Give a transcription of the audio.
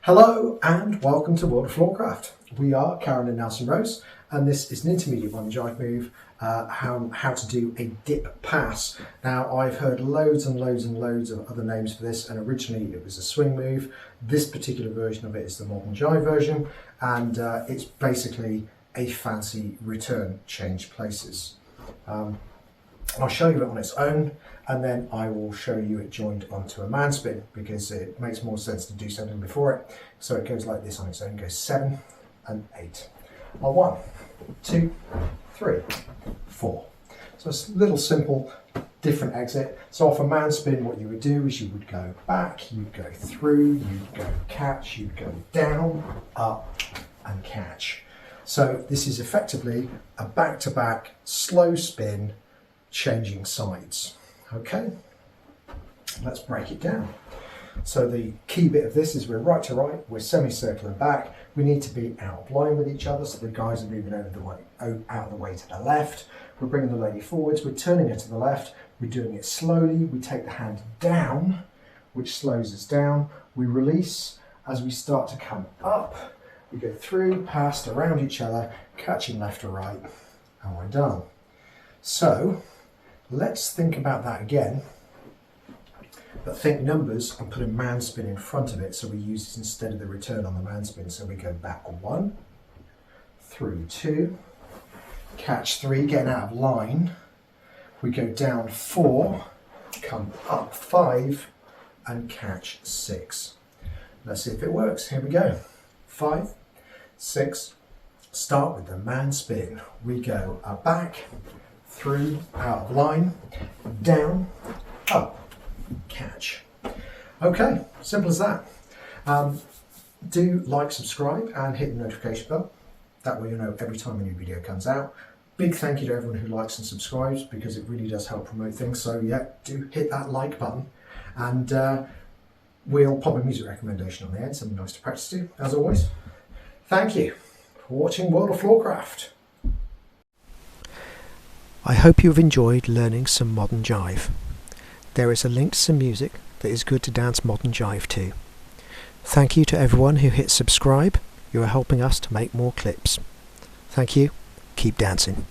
Hello and welcome to World of Floorcraft. We are Karen and Nelson Rose, and this is an intermediate modern jive move, how to do a dip pass. Now, I've heard loads and loads of other names for this, and originally it was a swing move. This particular version of it is the modern jive version, and it's basically a fancy return change places. I'll show you it on its own, and then I will show you it joined onto a man spin, because it makes more sense to do something before it. So it goes like this on its own, goes 7 and 8. 1, 2, 3, 4. So it's a little simple, different exit. So off a man spin, what you would do is you would go back, you'd go through, you'd go catch, you'd go down, up and catch. So this is effectively a back-to-back slow spin, changing sides. Okay, let's break it down. So the key bit of this is we're right to right, we're semicircling back. We need to be out of line with each other, so the guys are moving out of the way to the left. We're bringing the lady forwards, we're turning her to the left, we're doing it slowly. We take the hand down, which slows us down. We release as we start to come up. We go through, past, around each other, catching left or right, and we're done. So let's think about that again, but think numbers and put a man spin in front of it, so we use it instead of the return on the man spin. So we go back 1, through 2, catch 3, getting out of line. We go down 4, come up 5, and catch 6. Let's see if it works. Here we go. 5, 6, start with the man spin. We go back, through, out of line, down, up, catch. Okay, simple as that. Do like, subscribe and hit the notification bell. That way you'll know every time a new video comes out. Big thank you to everyone who likes and subscribes, because it really does help promote things. So yeah, do hit that like button, and we'll pop a music recommendation on the end, something nice to practice to, as always. Thank you for watching World of Floorcraft. I hope you've enjoyed learning some modern jive. There is a link to some music that is good to dance modern jive to. Thank you to everyone who hit subscribe. You are helping us to make more clips. Thank you. Keep dancing.